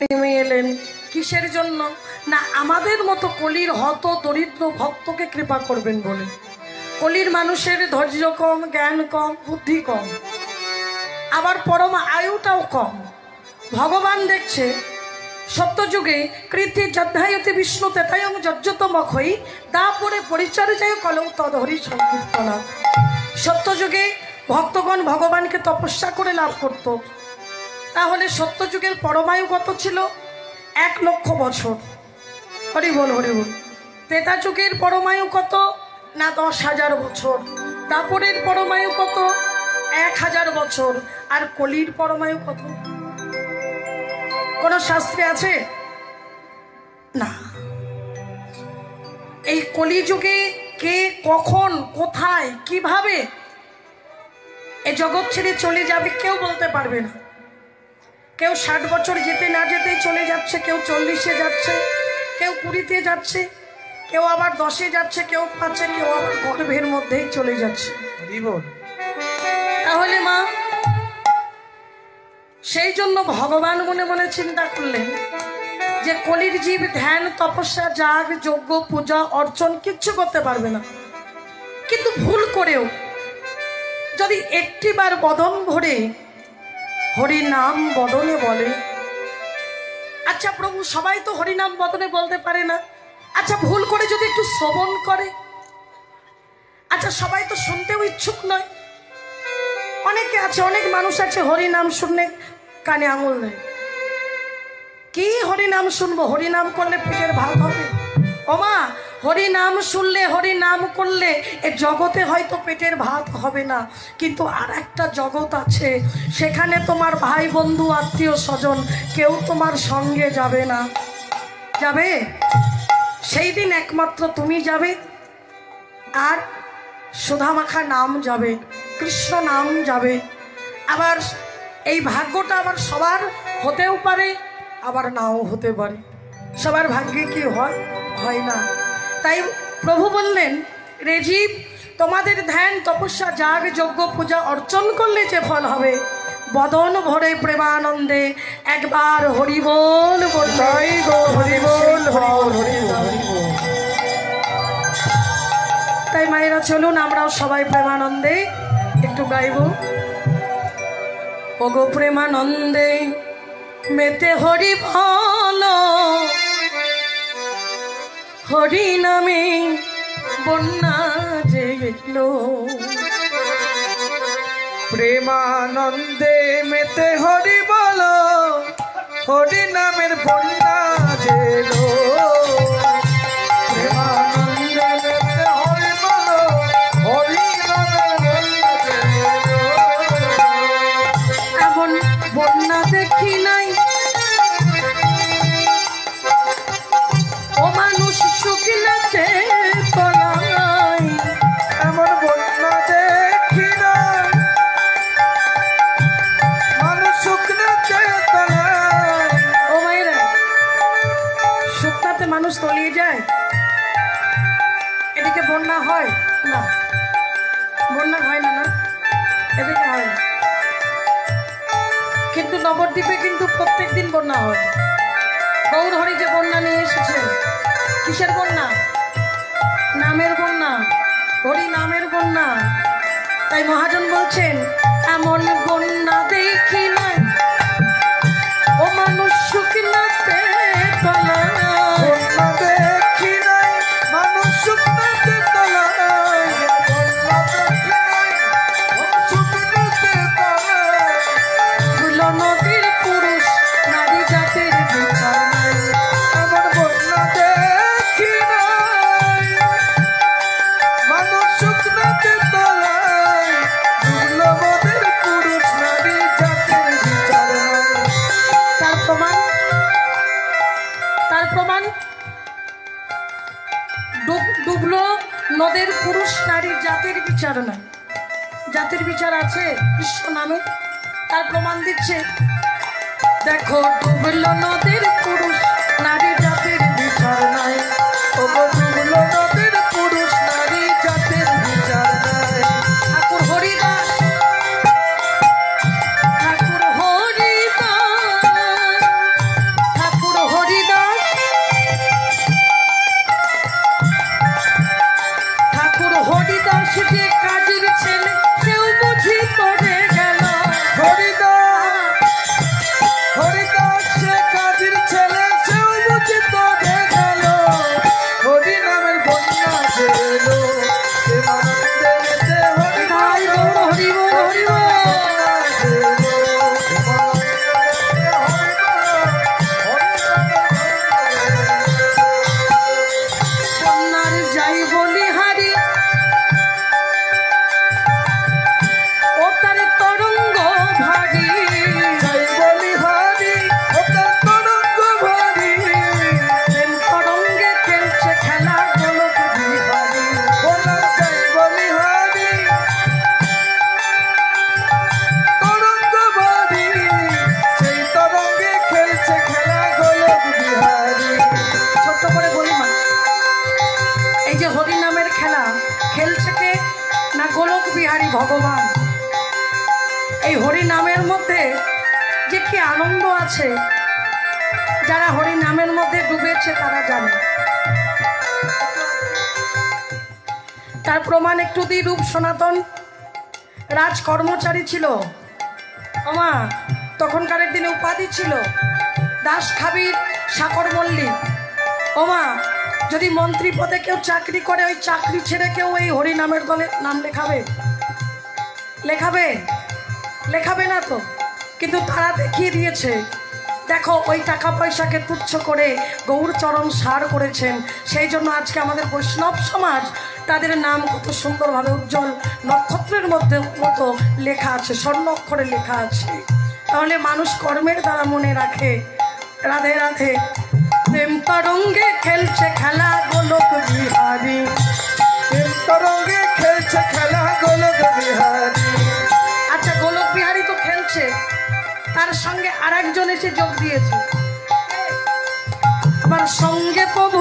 নেমে এলেন কিসের জন্য? না আমাদের মতো কলির হত দরিদ্র ভক্তকে কৃপা করবেন বলে। কলির মানুষের ধৈর্য কম, জ্ঞান কম, বুদ্ধি কম, আবার পরম আয়ুটাও কম। ভগবান দেখছে সত্যযুগে কৃতি যধ্যায়তে বিষ্ণু তেতায়ং যজ্জতমখই তারপরে পরিচর্যায় কলৌ তদহরি সংকীর্তনা। সত্যযুগে ভক্তগণ ভগবানকে তপস্যা করে লাভ করত। তাহলে সত্যযুগের পরমায়ু কত ছিল? 1,00,000 বছর। হরি বল হরি বল। ত্রেতা যুগের পরমায়ু কত? না 10,000 বছর। তারপরের পরমায়ু কত? 1,000 বছর। আর কলির পরমায়ু কত? কোন শাস্ত্রে আছে? না। এই কলিযুগে কে কখন কোথায় কিভাবে এই জগৎ ছেড়ে চলে যাবে কেউ বলতে পারবে না। কেউ 60 বছর যেতে না যেতেই চলে যাচ্ছে, কেউ 40-এ যাচ্ছে, কেউ 20-তে যাচ্ছে, কেউ আবার 10-এ যাচ্ছে, কেউ 5-এ, কেউ আবার গর্ভের মধ্যেই চলে যাচ্ছে। তাহলে মা সেই জন্য ভগবান মনে মনে চিন্তা করলেন যে কলির জীব ধ্যান তপস্যা যাগ যজ্ঞ পূজা অর্চন কিচ্ছু করতে পারবে না, কিন্তু ভুল করেও যদি একটিবার বদন ভরে হরি নাম বদনে বলে। আচ্ছা প্রভু, সবাই তো হরি নাম বদনে বলতে পারে না। আচ্ছা ভুল করে যদি একটু শ্রবণ করে। আচ্ছা সবাই তো শুনতেও ইচ্ছুক নয়। অনেকে আছে, অনেক মানুষ আছে হরি নাম শুনলে কানে আঙুল দেয়। কি হরি নাম শুনবো? হরি নাম করলে পেটের ভাত হবে? ওমা, হরি নাম শুনলে হরি নাম করলে এ জগতে হয়তো পেটের ভাত হবে না, কিন্তু আর একটা জগৎ আছে, সেখানে তোমার ভাই বন্ধু আত্মীয় স্বজন কেউ তোমার সঙ্গে যাবে না। যাবে? সেই দিন একমাত্র তুমি যাবে, আর সুধামাখা নাম যাবে, কৃষ্ণ নাম যাবে। আবার এই ভাগ্যটা আবার সবার হতেও পারে, আবার নাও হতে পারে। সবার ভাগ্যে কি হয়? হয় না। তাই প্রভু বললেন, রে জীব, তোমাদের ধ্যান তপস্যা যাগ যজ্ঞ পূজা অর্চন করলে যে ফল হবে, বদন ভরে প্রেমানন্দে একবার হরি বল বলাই গো হরি বল হরি বল। তাই মায়েরা চলুন আমরাও সবাই প্রেমানন্দে একটু গাইব। ওগো প্রেমানন্দে মেতে হরি বল, হরি নামে বন্যা যে এলো। প্রেমানন্দে মেতে হরি বল, হরি নামের বন্যা যে এলো। প্রেমানন্দে মেতে হরি বল, হরি নামের বন্যা যে এলো। এমন বন্যা দেখি নাই ও মানুষ শুকিয়েছে তলায়। এমন বন্যা দেখি নাই মানুষ শুকনাতে তলায়। ও মায়েরা, শুকনাতে মানুষ তলিয়ে যায়? এদিকে বন্যা হয় না? বন্যা হয় না, না এদিকে হয় না, কিন্তু নবদ্বীপে কিন্তু প্রত্যেক দিন বন্যা হয়। গৌর হরি যে বন্যা নিয়ে এসেছেন, কিসের বন্যা? নামের বন্যা, হরি নামের বন্যা। তাই মহাজন বলছেন, এমন বন্যা দেখি নাই ও মানুষ শুকনাতে তলায়। বন্যা দেখি নাই মানুষ শুকনাতে তলায়। বন্যা দেখি নাই মানুষ শুকনাতে তলায়। ধুলো নদীর পুরুষ নারী জাতির বিচার নাই। এমন বন্যা দেখি নাই মানুষ শুকনাতে তলায়। দুর্লভদের পুরুষ নারী জাতির বিচার নাই। তার প্রমাণ, তার প্রমাণ ডুবলো নদের পুরুষ নারী জাতির বিচার নাই। জাতির বিচার আছে কৃষ্ণ নামে। তার প্রমাণ দিচ্ছে, দেখো ডুবলো নদের পুরুষ নারী জাতির বিচার নাই। ওগো দুর্লভদের পুরুষ নারী জাতির বিচার নাই। ঠাকুর হরিদাস, ঠাকুর হরিদাস, সে কাজীর ছেলে সেও বুঝি তো দেখালো হরি নামের বন্যা ছেলো প্রেমানন্দে মেতে হরি তাই গৌর হরি বল হরি বল। বন্যার যাই বলিহারি ও তার তরঙ্গ ভারী প্রেম তরঙ্গে খেলছে খেলা গোলক বিহারী। ছোট্ট করে বলি মা, এই যে হরি নামের খেলা খেলছে কে না গোলক বিহারী ভগবান। এই হরি নামের মধ্যে যে কি আনন্দ আছে যারা হরি নামের মধ্যে ডুবেছে তারা জানে। তার প্রমাণ একটু দিই। রূপ সনাতন রাজ কর্মচারী ছিল আমা, তখনকার দিনে উপাধি ছিল দাস খাবির সাকর মল্লিক। ওমা, যদি মন্ত্রী পদে কেউ চাকরি করে ওই চাকরি ছেড়ে কেউ এই হরি নামের দলে নাম লেখাবে? লেখাবে? লেখাবে না তো। কিন্তু তারা দেখিয়ে দিয়েছে, দেখো ওই টাকা পয়সাকে তুচ্ছ করে গৌরচরণ সার করেছেন। সেই জন্য আজকে আমাদের বৈষ্ণব সমাজ তাদের নাম কত সুন্দরভাবে উজ্জ্বল নক্ষত্রের মধ্যে মতো লেখা আছে, স্বর্ণ অক্ষরে লেখা আছে। তাহলে মানুষ কর্মের দ্বারা মনে রাখে। রাধে রাধে। প্রেম তরঙ্গে খেলছে খেলা গোলক বিহারী। আচ্ছা, গোলক বিহারী তো খেলছে, তার সঙ্গে আর একজন এসে যোগ দিয়েছে। আমার সঙ্গে প্রভু